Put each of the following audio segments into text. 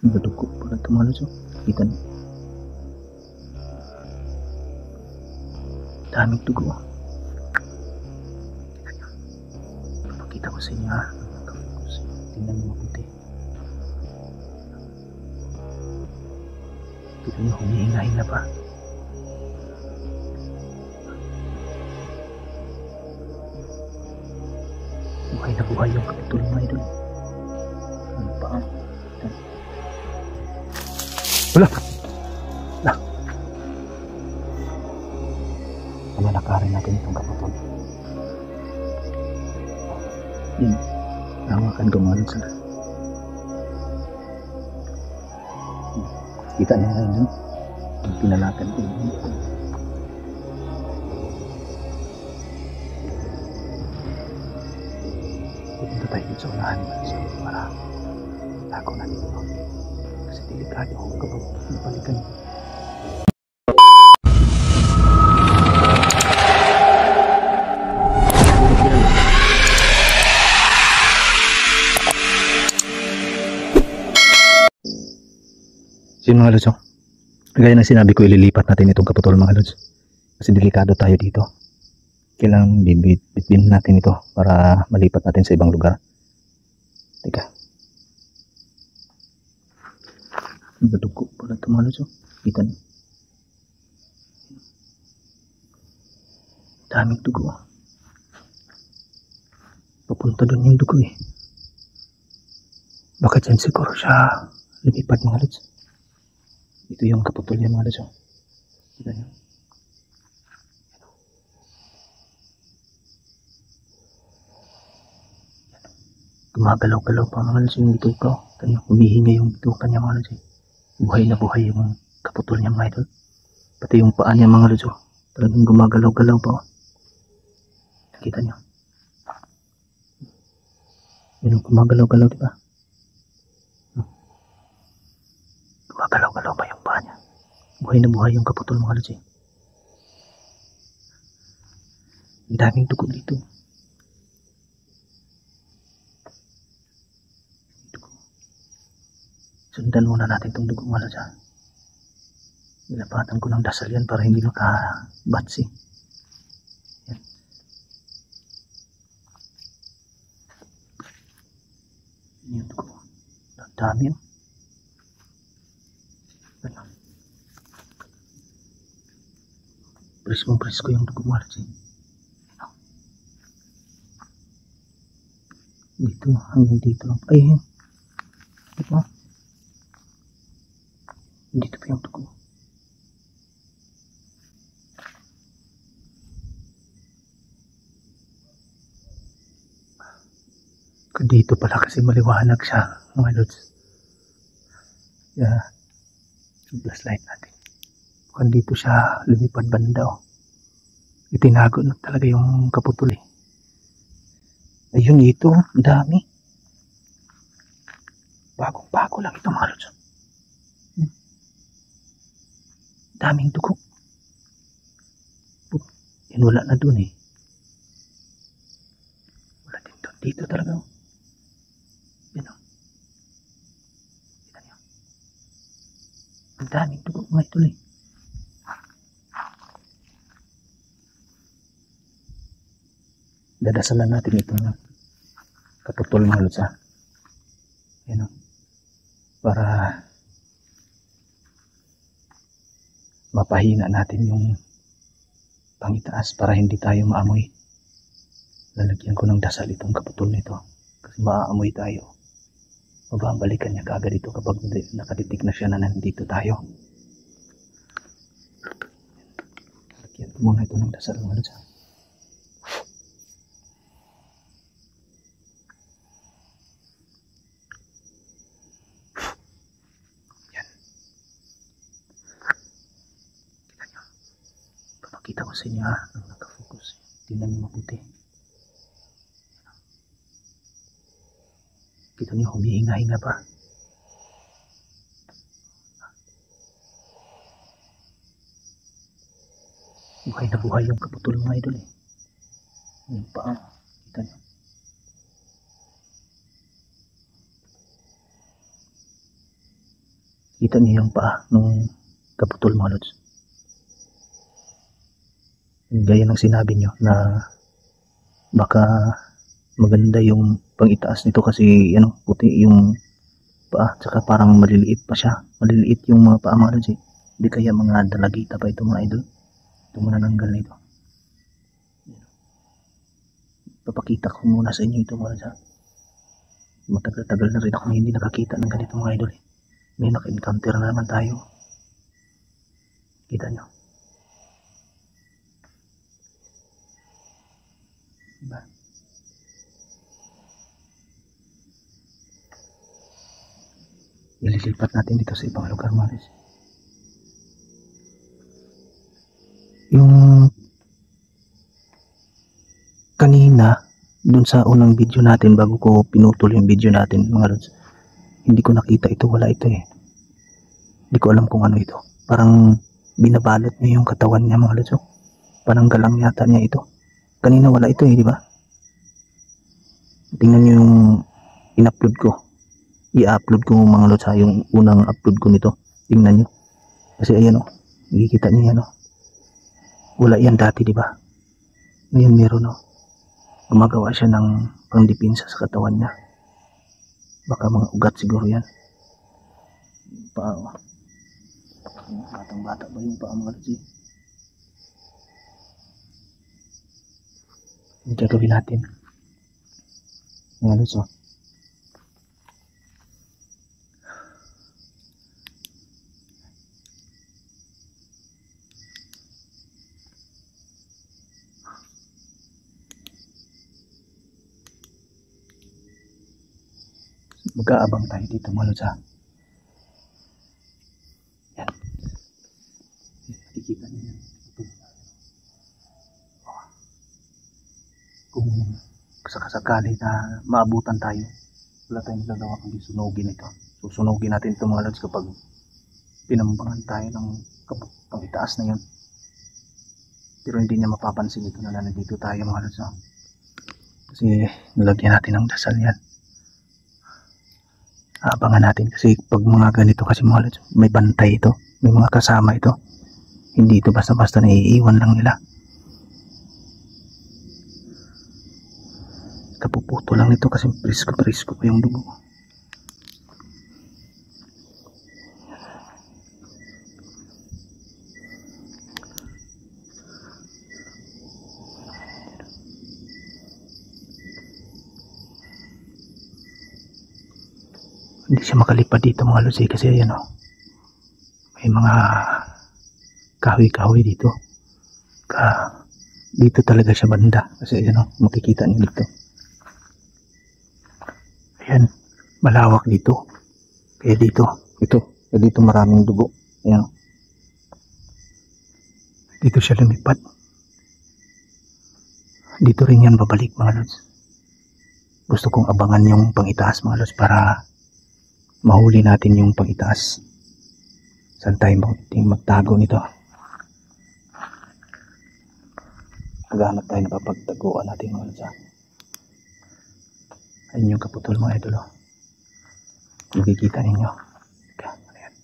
Nadugo pala tumalos oh. Kita niyo. Daming dugo oh. Pakita ko sa inyo ha. Tingnan niyo mabuti. Kita niyo humihinga-hinga pa. Buhay na buhay yung kapitol mga idol. Ano pa ang? Wala! Wala! Palalakarin natin itong kapitol. Yun. Hawakan ko mga idol. Kita niyo ngayon yun. Ang pinalakan ko yun. Pupunta tayo dito sa unahan para tago natin ito. Kasi delikado ako kapag napalikan. So mga lods, gaya ng sinabi ko, ililipat natin itong kaputol mga lods. Kasi delikado tayo dito. Kailangan bitbin natin ito para malipat natin sa ibang lugar. Teka. Nadugo pala ito mga lods. Kita niyo. Daming dugo. Papunta doon yung dugo eh. Baka dyan siguro siya lumipat mga lods. Ito yung kaputol niya mga lods. Kita niyo. Gumagalaw-galaw pa mga lods yung bituka. Kanya humihinga yung bituka niya mga lods. Buhay na buhay yung kaputol niya mga idol. Pati yung paa niya mga lods. Talagang gumagalaw-galaw pa. Nakita niyo. Yun, gumagalaw-galaw diba? Gumagalaw-galaw pa yung paa niya. Buhay na buhay yung kaputol mga lods. Ang daming dugo dito. Sundan muna natin itong dugo mga lods. Nilapatan ko ng dasal yan para hindi makabatsi. Yan. Yan yung dugo. Ang dami yun. Presko yung dugo mga lods. Dito hanggang dito lang. Ay yun. Diba? Dito pa yung dugo. Dito pala kasi maliwanag siya mga lods. Yeah. Flashlight natin. Kung dito siya lumipad banda oh. Itinago na talaga yung kaputol eh. Ayun ito. Ang dami. Bagong-bago lang ito mga lods. Daming dugo. Yan wala na dun eh. Wala din dun. Dito talaga oh. Yan oh. Kita niyo. Ang daming dugo mga ito eh. Dadasalan natin itong kaputol mga lods ha. Yan oh. Para mapahina natin yung pangitaas para hindi tayo maamoy. Lalagyan ko ng dasal itong kaputol nito kasi maaamoy tayo. Mababalikan niya kagad ito kapag nakatitik na siya na nandito tayo. Lagyan ko muna ito ng dasal mga lods. Kita ko sa inyo ha, ang nakafocus. Tingnan niyo mabuti. Kita niyo humihinga-hinga pa. Buhay na buhay yung kaputol mga idol eh. Yung paa. Kita niyo. Kita niyo yung paa nung kaputol mga lods. Gaya ng sinabi niyo na baka maganda yung pang-itaas nito kasi ano, puti yung paa, tsaka parang maliliit pa siya. Maliliit yung mga paa mga lods eh. Hindi kaya mga dalagita pa ito mga idol. Ito manananggal na ito. Papakita ko muna sa inyo ito mga lods. Matagal-tagal na rin ako hindi nakakita ng ganito mga idol eh. May naka-encounter na naman tayo. Kita nyo. Diba? Ililipat natin dito sa ibang lugar mga lods. Yung kanina dun sa unang video natin bago ko pinutol yung video natin mga lods, hindi ko nakita ito, wala ito eh. Hindi ko alam kung ano ito. Parang binabalot niya yung katawan niya mga lods. Parang galang yata niya ito. Kanina wala ito eh, di ba? Tingnan niyo yung in-upload ko. I-upload ko mga lods ha, yung unang upload ko nito. Tingnan niyo. Kasi ayan oh, nakikita niyo yan oh. Wala yan dati, di ba? Ngayon meron oh. Gumagawa siya ng pangdipinsa sa katawan niya. Baka mga ugat siguro yan. Paa oh. Batang-bata ba yung paa mga lods eh? Yung gagawin natin mga lods oh. Mag-aabang tayo dito mga lods ha. Yan. Nakikita niyo yan. Kung sakasakali na maabutan tayo, wala tayong magagawa kundi sunugin ito. Susunugin natin ito mga lods kapag pinambangan tayo ng pang-itaas na yun. Pero hindi niya mapapansin ito na nandito tayo mga lods ha. Kasi nilagyan natin ng dasal yan. Abangan natin kasi pag mga ganito kasi mga lods, may bantay ito, may mga kasama ito. Hindi ito basta-basta naiiwan lang nila. Kapuputo lang nito kasi prisko-prisko pa yung dugo. Hindi siya makalipad dito mga lods kasi ayan o, may mga kahoy-kahoy dito. Dito talaga siya banda kasi ayan o, makikita niyo dito. Ayan, malawak dito. Kaya dito, kaya dito maraming dugo. Ayan o. Dito siya lumipad. Dito rin yan babalik mga lods. Gusto kong abangan yung pang-itaas mga lods para mahuli natin yung pang-itaas. Saan tayo magtago nito? Maghanap tayo na papagtaguan natin mga lods. Ayun yung kaputol mga idol. Nakikita ninyo. Ayan.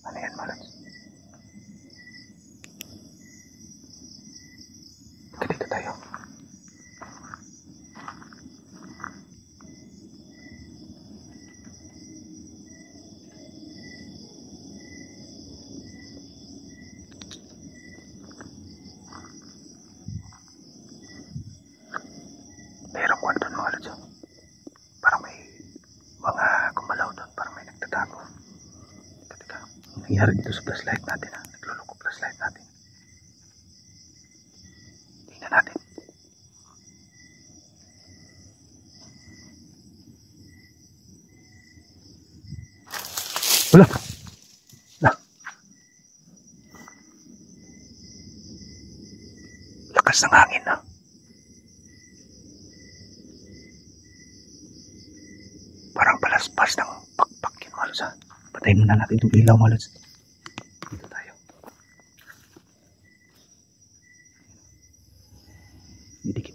Ano yan mga lods? Dito tayo. Merong kwan doon mga lods. Parang may mga gumalaw doon. Parang may nagtatago. Teka. Nangyari dito sa flashlight natin ha. Nagluloko flashlight natin. Tingnan natin. Wala. Lakas ng hangin na. Parang palaspas ng pakpak yun mga lods ha. Patayin muna natin itong ilaw mga lods. Dito tayo.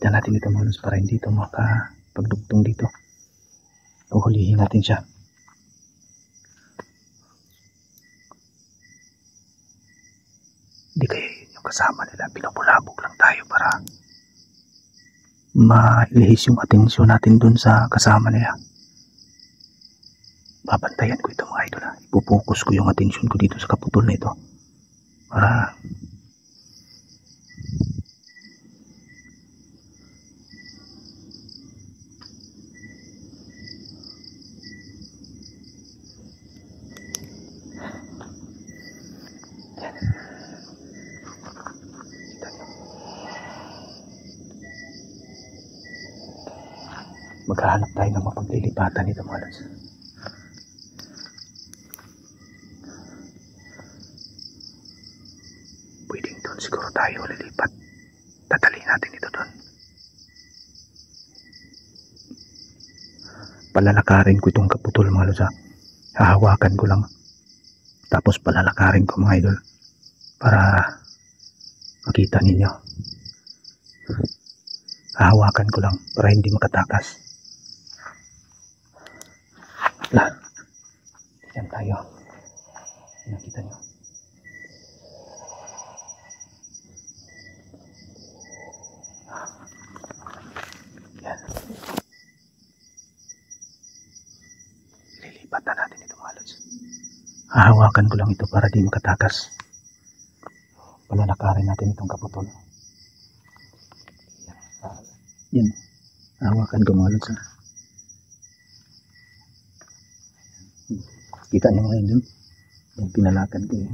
Kita natin ito mga lods para hindi ito makapagdugtong dito. Uhulihin natin siya. Hindi kaya yun yung kasama nila. Pinabulabog lang tayo para mailihis yung atensyon natin dun sa kasama nila. Babantayan ko ito mga idol. Ipupokus ko yung atensyon ko dito sa kaputol na ito. Para maghahanap tayo ng mapaglilipatan nito mga lods. Pwedeng doon siguro tayo lilipat. Tatali natin ito doon. Palalakarin ko itong kaputol mga lods. Hahawakan ko lang. Tapos palalakarin ko mga idol. Para makita ninyo. Hahawakan ko lang para hindi makatakas. Diyan tayo. Nakita nyo. Yan. Lilipat na natin ito mga lods. Hahawakan ko lang ito para di makatakas. Palalakarin natin itong kaputol. Yan. Hahawakan ko mga lods. Kita niyo mga idol. Yung pinalakan ko yun.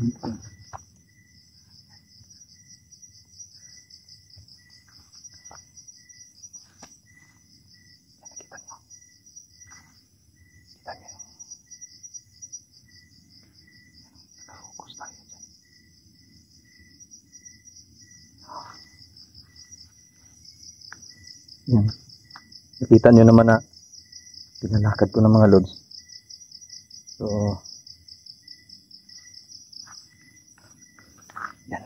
Kita niyo. Kita niyo. Nakafokus tayo dyan. Yan. Nakita niyo naman na pinalakad ko ng mga lods. So, yan.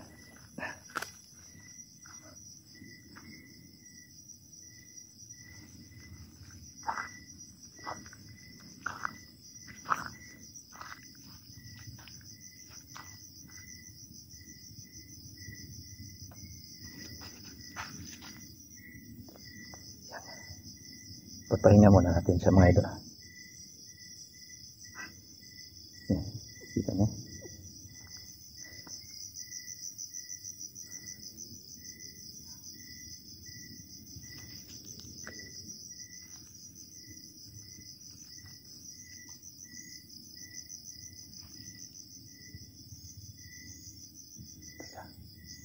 Papahinga muna natin sa mga idol. Kita niyo.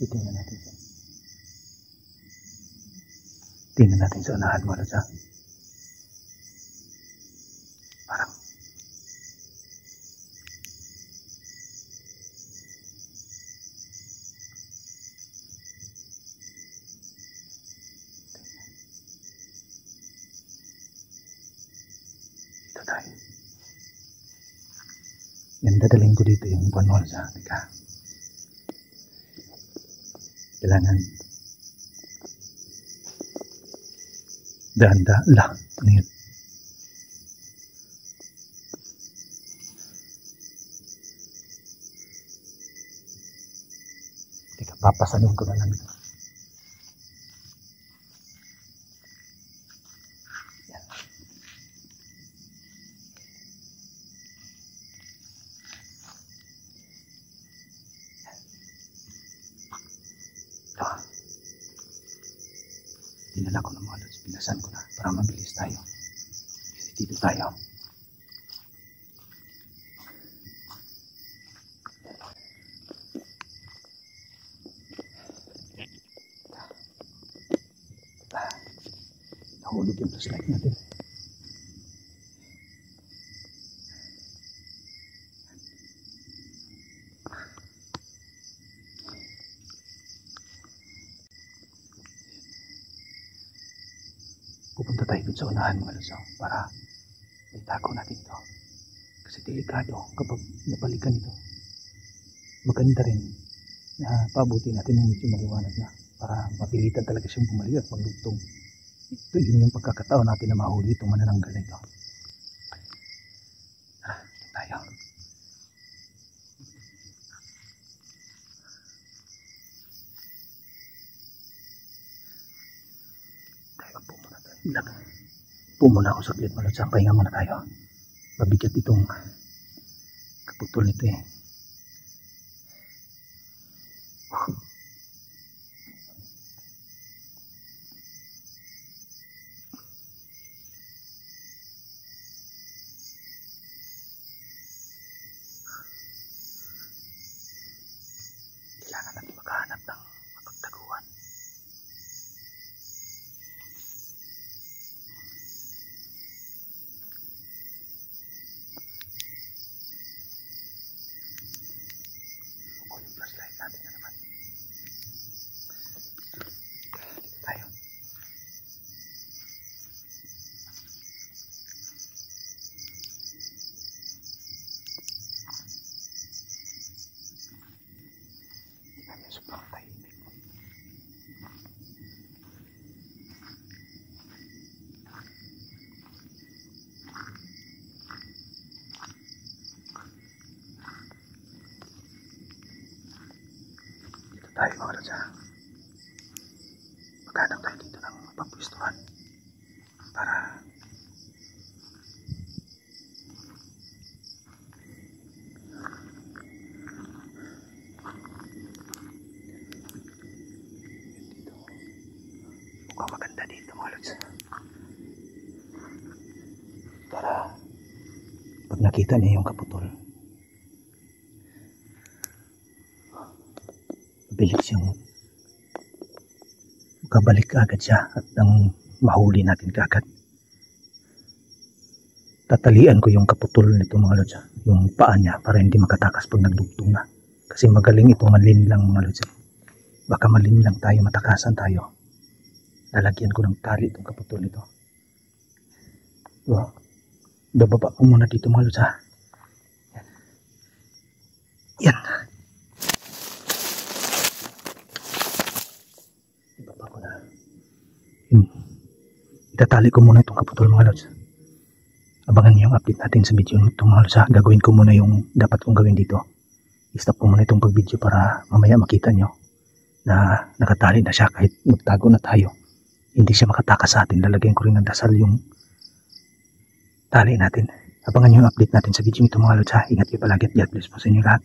Tingnan natin siya. Tingnan natin sa unahan mo na siya. Parang dito tayo. Yan, dadaling ko dito yung buwan sa Teka. Kailangan dahan-dahan lang. Ano yun? Teka, papasanin ko na lang ito. Yan. Ito. Dinala ko ng mga lods. Pinasan ko na para mabilis tayo. Kasi dito tayo. Nahulog yung flashlight natin. Pupunta tayo dun sa unahan mga lods para itago natin ito. Kasi delikado kapag napalikan ito. Maganda rin na pabuti natin yung medyo maliwanag na. para mapilitan talaga siyang bumalik at magdugtong. Ito yun yung pagkakataon natin na mahuli itong manananggal na ito. Tara, tayo. Tayo, po muna tayo. Po muna ako saglit, Malods. Pahinga muna tayo. Mabigat itong kaputol nito eh. Kailangan natin maghahanap ng mapagtaguan. Lukol yung flashlight natin na naman. Dito tayo. Kami sobrang tahimik. Dito tayo mga Lods. Maghanap tayo dito ng mapapwestuhan para dito. Mukhang maganda dito mga Lods. Para pag nakita niya yung kaputol, bilis siyang makabalik agad siya at nang mahuli natin kaagad. Tatalian ko yung kaputol nito mga Lods, yung paa niya para hindi makatakas pag nagdugtong na. Kasi magaling ito malinlang mga Lods. Baka malinlang tayo, matakasan tayo. Lalagyan ko ng tali itong kaputol nito. Diba? Bababa ko muna dito mga Lods. Yan. Ibaba ko na. Itatali ko muna itong kaputol mga Lods. Abangan niyo yung update natin sa video nito mga Lods. Gagawin ko muna yung dapat kong gawin dito. I-stop ko muna itong pag-video para mamaya makita nyo na nakatali na siya kahit magtago na tayo. Hindi siya makatakas sa atin. Lalagyan ko rin ng dasal yung tali natin. Abangan niyo yung update natin sa video nito mga Lods. Ingat kayo palagi at God bless po sa inyo lahat.